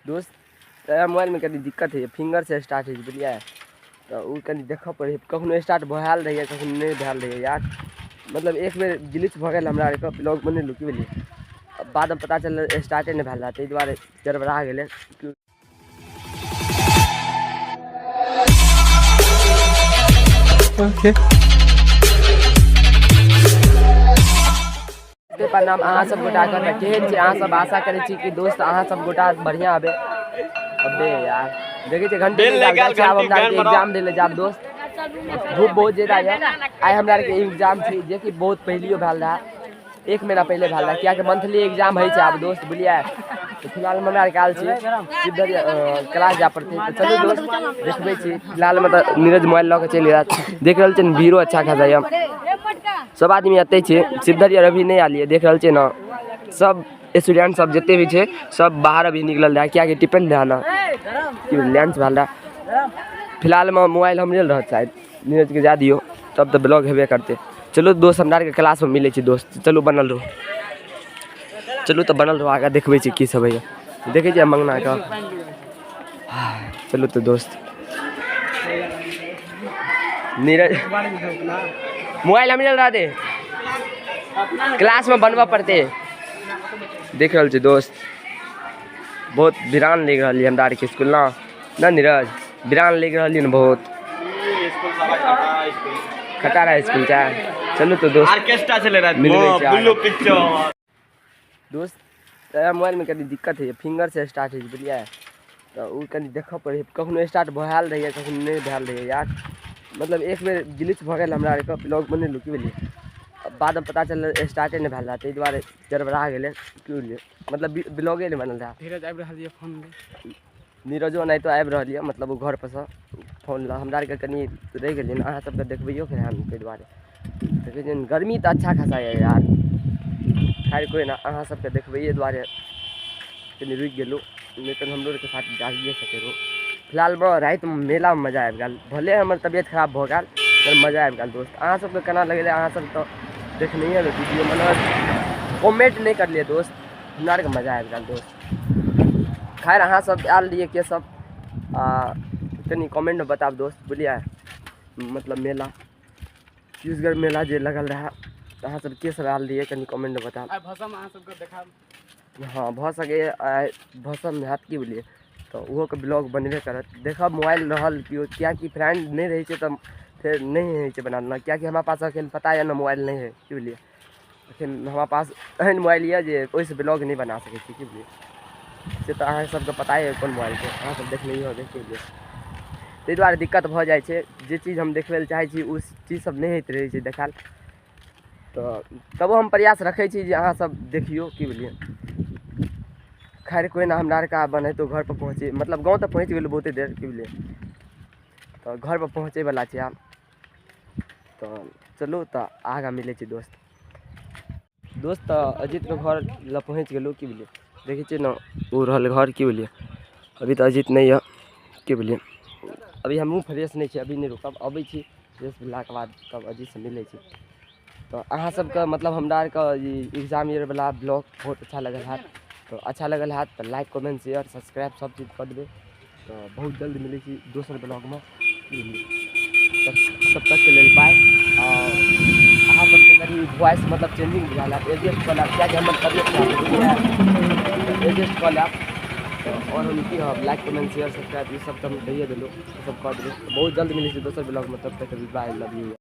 दोस्त मोबाइल में कभी दिक्कत है, फिंगर से स्टार्ट है बुझलिए, तो वो कभी देख पड़े, कखनो स्टार्ट भैल रही कखनो नहीं भैल रही यार, मतलब एक बेर ग्लिच भ गया हमरा आरके ब्लॉग बनेलू की बुझलिए, बाद में पता चल स्टार्टे नहीं भैल रहा, ताहि दुआरे गड़बड़ा गेलै। प्रणाम अहाँ सब गोटा के केहन छी, अहाँ सब आशा करै छी कि दोस्त अहाँ सब गोटा बढ़िया हेबे। अबे यार देखे छे घंटे आब हमरा के एग्जाम देले जाब दोस्त, धूप बहुत ज्यादा है। आइ हमरा के एग्जाम थी जे कि बहुत पहलियो भेल रहा, 1 महीना पहले भेल रहा, क्या कि मंथली एग्जाम है आब दोस्त बुझलिए। तो फिलहाल में हमरा आल छी इधर क्लास जा पड़ते, तो चलो दोस्त देखबे छी। फिलहाल में तो नीरज मोबाइल लऽ के चलि गया, देख रहल छे भीड़ो अच्छा खासा है, सब आदमी एते छे। शिवधर अभी नहीं आलिए, देख रहल छे ना, सब स्टूडेंट सब जितने भी छे सब बाहर अभी निकल रहा, क्या कि टिफिन रहा ना लंच भेल रहा। फिलहाल में मोबाइल हम ले रहा शायद नीरज के जा दियो, तब तो ब्लॉग हेबे करते। चलो दोस्त हमरा के क्लास में मिले दोस्त, चलो बनल रहो, चलो तो बनल रहो, आगे देखबे छी की सब है, देखे छी मंगना का। चलो तो दोस्त नीरज मोबाइल हम ले रहा थे, क्लास में बनवा पड़ते, देख रहल छी दोस्त बहुत वीरान लग रही हमरा के स्कूल ना नीरज, वीरान लग रही न बहुत खटारा स्कूल का। चलो तो दोस्त ऑर्केस्ट्रा चले रहा बुल्लू पिक्चर दोस्त मोबाइल में कभी दिक्कत है, फिंगर से स्टार्ट है बुझलिए, तो वो कभी देख पड़े, कखनो स्टार्ट भैल रही कखनो नहीं भैल रही यार, मतलब एक बेर ग्लिच भ गया हमरा आरके ब्लॉग बनेलू की बुझलिए, बाद में पता चल स्टार्टे नहीं भैल रहा, ताहि दुआरे गड़बड़ा गेलै की बुझलिए, मतलब ब्लॉगे नहीं बनल रहा। धीरज आबि रहल फोन नीरजो नहीं तो आबि रहल, मतलब वो घर पर से फोन ला हमरा आरके कनी रहि गेलिए, अहाँ सबके देखबैयो के हम, ताहि दुआरे देखिए गर्मी तो अच्छा खासा है यार, खैर कोई ना, अहाँ सबके देखबैये दुआरे कनी रुकि गेलू, नहीं तो हमरो के साथ जाइए सके रहो। फिलहाल में रात में मेला में मजा आबि गल, भले हमर तबियत खराब भ गल पर मजा आबि गल दोस्त। अहाँ सबके केना लगले, अहाँ सब तो देखने है वीडियो, मतलब कमेंट नहीं कर लिए दोस्त, हमरा आरके मजा आबि गल दोस्त। खैर अहाँ सब आयल रहिए के सब तनी कमेंट में बताब दोस्त बुझलिए, मतलब मेला छत्तीसगढ़ मेला जे लगल रहा, अहाँ सब के सब आयल रहिए कनी कमेंट में बताब। भसम अहाँ सबके देखाब, हाँ भ सके भसम हैत की बुझलिए, तो वो के ब्लॉग बनबे करत, देखब मोबाइल रहल कि क्या कि फ्रेंड नहीं रही है, तो फिर नहीं है बनाना, क्या कि हमारे पास अखन पता है ना मोबाइल नहीं है की बुझलिए, अखन हमारे पास एहन मोबाइल है जे ओइसे ब्लॉग नहीं बना सके की बुझलिए, से तो अहाँ सबके पता है कौन मोबाइल के, अहाँ सब देख नहीं हो देख लीजिए, ताहि दुआरे दिक्कत भ जाए छे, जे चीज़ हम देखबे ले चाहे छी उस चीज़ सब नहीं होते रहे देखाल, तो तबो हम प्रयास रखे छी जे अहाँ सब देखियो की बुझलिए। खैर कोई ना, हमरा आरके बने तो घर पर पहुँचे, मतलब गाँव तक पहुँच गए बहुते देर की बुझलिए, तो घर पर पहुँचे वाला छे आब, तो चलो तो आगा मिले छी दोस्त अजीत के घर ल पहुँच गलू की बुझलिए, देखे छे ना वो रहल घर की बुझलिए, अभी तो अजीत नहीं है की बुझलिए, अभी हमहूँ फ्रेश नहीं छे, अभी नहीं रुकब, अबै छी फ्रेश भेला के बाद तब अजीत से मिले छी। तो अहाँ सबके मतलब हमरा आरके एग्जाम ईयर वाला ब्लॉग बहुत अच्छा लगल है, तो अच्छा लगल है तो लाइक कमेंट शेयर सब्सक्राइब सब चीज़ कर देवे, तो बहुत जल्द मिले छी दोसर ब्लॉग में, तब तक के लिए बाय। और अहाँ सबके कभी वॉइस मतलब चेंजिंग बुझाल एडजस्ट कर क्या कि हमर तबियत एडजस्ट कर लेब, और हम की लाइक कमेंट शेयर सब्सक्राइब ये सब तो हम कहिए दिलो, सब कर देवे, बहुत जल्द मिले छी दोसर ब्लॉग में, तब तक बाय, लव यू।